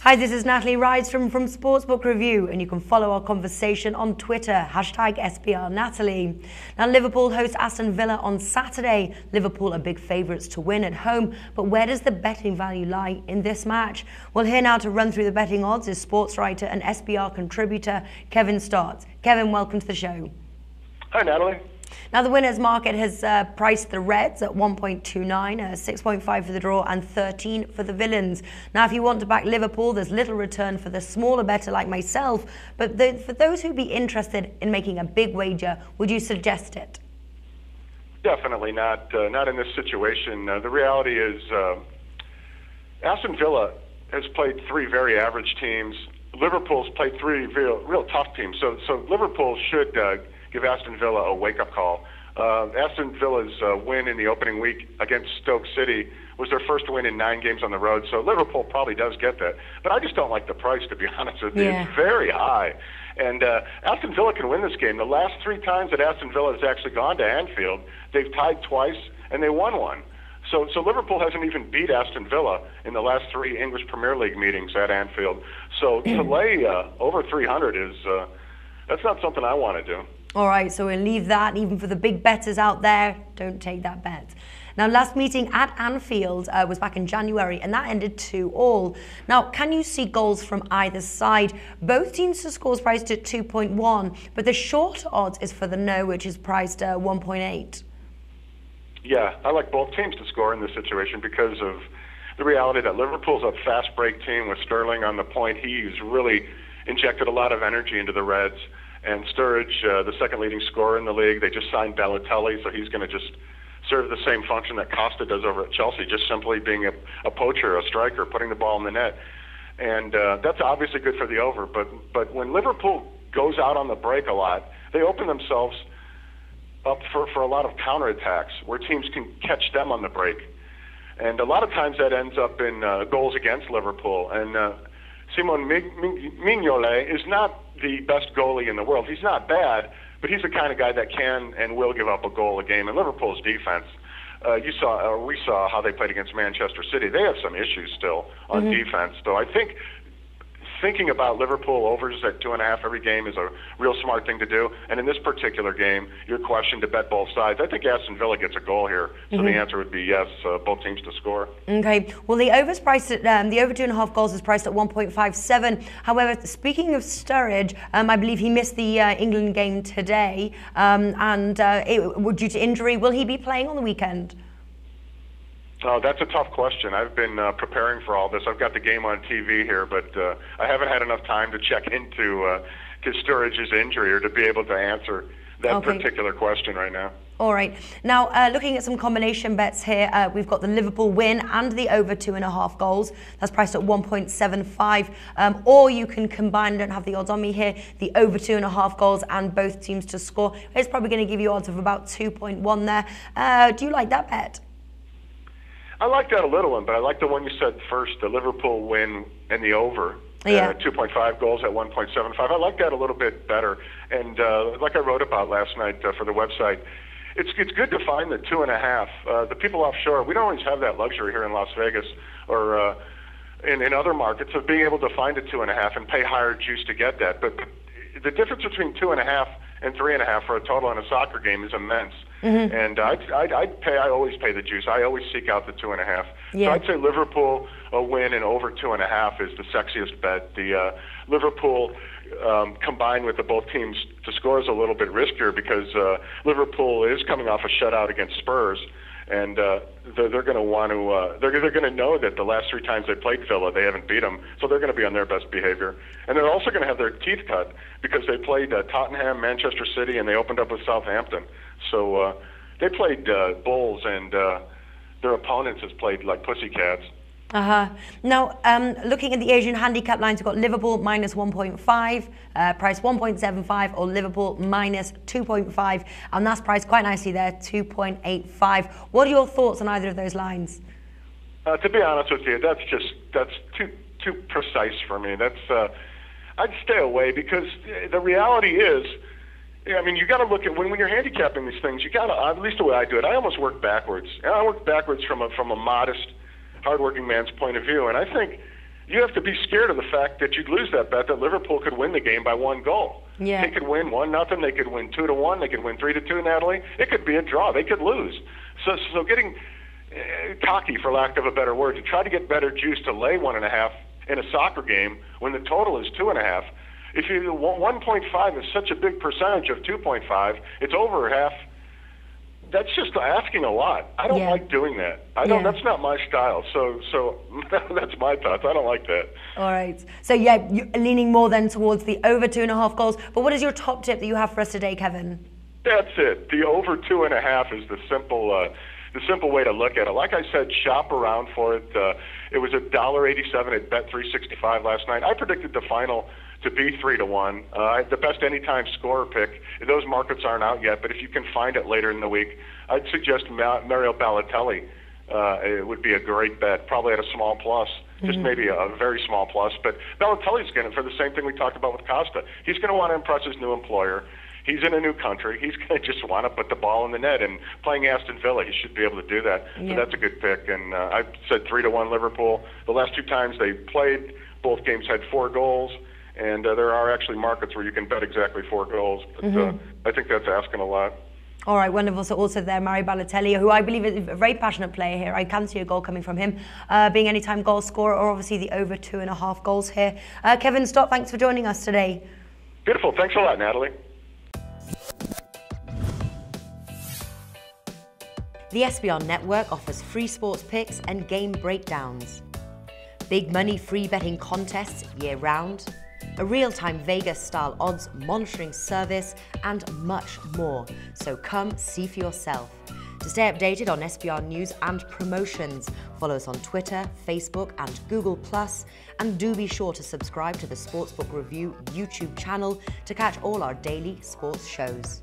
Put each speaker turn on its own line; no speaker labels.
Hi, this is Natalie Rydstrom from SportsBook Review, and you can follow our conversation on Twitter, #SBRNatalie. Now, Liverpool host Aston Villa on Saturday. Liverpool are big favourites to win at home, but where does the betting value lie in this match? Well, here now to run through the betting odds is sports writer and SBR contributor Kevin Stott. Kevin, welcome to the show.
Hi, Natalie.
Now, the winners market has priced the Reds at 1.29, 6.5 for the draw and 13 for the villains. Now, if you want to back Liverpool, there's little return for the smaller bettor like myself, but for those who'd be interested in making a big wager, would you suggest it?
Definitely not. Not in this situation. The reality is Aston Villa has played three very average teams. Liverpool's played three real tough teams. So Liverpool should give Aston Villa a wake-up call. Aston Villa's win in the opening week against Stoke City was their first win in 9 games on the road, so Liverpool probably does get that. But I just don't like the price, to be honest with you. Yeah. It's very high. And Aston Villa can win this game. The last 3 times that Aston Villa has actually gone to Anfield, they've tied twice and they won one. So Liverpool hasn't even beat Aston Villa in the last 3 English Premier League meetings at Anfield. So to lay over 300 is that's not something I want to do.
All right, so we'll leave that. Even for the big bettors out there, don't take that bet. Now, last meeting at Anfield was back in January, and that ended 2-2. Now, can you see goals from either side? Both teams to score is priced at 2.1, but the short odds is for the no, which is priced at 1.8.
Yeah, I like both teams to score in this situation because of the reality that Liverpool's a fast break team with Sterling on the point. He's really injected a lot of energy into the Reds. And Sturridge, the second leading scorer in the league, they just signed Balotelli, so he's going to just serve the same function that Costa does over at Chelsea, just simply being a poacher, a striker, putting the ball in the net. And that's obviously good for the over. But when Liverpool goes out on the break a lot, they open themselves up for a lot of counterattacks where teams can catch them on the break. And a lot of times that ends up in goals against Liverpool. And Simon Mignolet is not the best goalie in the world. He's not bad, but he's the kind of guy that can and will give up a goal a game. And Liverpool's defense, we saw how they played against Manchester City. They have some issues still on defense. So I think thinking about Liverpool overs at 2.5 every game is a real smart thing to do. And in this particular game, your question to bet both sides, I think Aston Villa gets a goal here. So the answer would be yes, both teams to score.
Okay. Well, the over's priced at the over 2.5 goals is priced at 1.57. However, speaking of Sturridge, I believe he missed the England game today, due to injury. Will he be playing on the weekend?
Oh, that's a tough question. I've been preparing for all this. I've got the game on TV here, but I haven't had enough time to check into Sturridge's injury or to be able to answer that particular question right now.
All right. Now, looking at some combination bets here, we've got the Liverpool win and the over 2.5 goals. That's priced at 1.75. Or you can combine, I don't have the odds on me here, the over 2.5 goals and both teams to score. It's probably going to give you odds of about 2.1 there. Do you like that bet?
I like that a little one, but I like the one you said first, the Liverpool win and the over. 2.5 goals at 1.75. I like that a little bit better. And like I wrote about last night for the website, it's good to find the 2.5. The people offshore, we don't always have that luxury here in Las Vegas or in other markets of being able to find a 2.5 and pay higher juice to get that. But the difference between 2.5 and 3.5 for a total in a soccer game is immense. And I always pay the juice. I always seek out the 2.5. So I'd say Liverpool a win and over 2.5 is the sexiest bet. The Liverpool combined with the both teams to score is a little bit riskier because Liverpool is coming off a shutout against Spurs, and they're going to want to. They're going to know that the last 3 times they played Villa, they haven't beat them, so they're going to be on their best behavior. And they're also going to have their teeth cut because they played Tottenham, Manchester City, and they opened up with Southampton. So they played bulls, and their opponents has played like pussycats.
Now, looking at the Asian handicap lines, we've got Liverpool minus 1.5, price 1.75, or Liverpool minus 2.5, and that's priced quite nicely there, 2.85. What are your thoughts on either of those lines?
To be honest with you, that's too precise for me. I'd stay away because the reality is, I mean, you got to look at when you're handicapping these things. You got to, at least the way I do it, I almost work backwards. I work backwards from a modest, hardworking man's point of view, and I think you have to be scared of the fact that you'd lose that bet that Liverpool could win the game by 1 goal.
Yeah.
They could win 1-0. They could win 2-1. They could win 3-2. Natalie, it could be a draw. They could lose. So getting cocky, for lack of a better word, to try to get better juice to lay 1.5 in a soccer game when the total is 2.5. If you 1.5 is such a big percentage of 2.5, it's over half. That's just asking a lot. I don't like doing that. That's not my style. So that's my thoughts. I don't like that.
All right. So yeah, you're leaning more then towards the over 2.5 goals. But what is your top tip that you have for us today, Kevin?
That's it. The over 2.5 is the simple way to look at it. Like I said, shop around for it. It was $1.87 at Bet365 last night. I predicted the final to be 3-1. The best anytime scorer pick. Those markets aren't out yet, but if you can find it later in the week, I'd suggest Mario Balotelli. It would be a great bet, probably at a small plus, just maybe a very small plus. But Balotelli's going to, for the same thing we talked about with Costa, he's going to want to impress his new employer. He's in a new country. He's going to just want to put the ball in the net. And playing Aston Villa, he should be able to do that. So that's a good pick. And I said 3-1 Liverpool. The last 2 times they played, both games had 4 goals. And there are actually markets where you can bet exactly 4 goals. But I think that's asking a lot.
All right, wonderful. So also there, Mario Balotelli, who I believe is a very passionate player here. I can see a goal coming from him, being anytime goal scorer, or obviously the over 2.5 goals here. Kevin Stott, thanks for joining us today.
Beautiful. Thanks a lot, Natalie.
The SBR Network offers free sports picks and game breakdowns, big money free betting contests year-round, a real-time Vegas-style odds monitoring service, and much more. So come see for yourself. To stay updated on SBR news and promotions, follow us on Twitter, Facebook, and Google+, and do be sure to subscribe to the SportsBook Review YouTube channel to catch all our daily sports shows.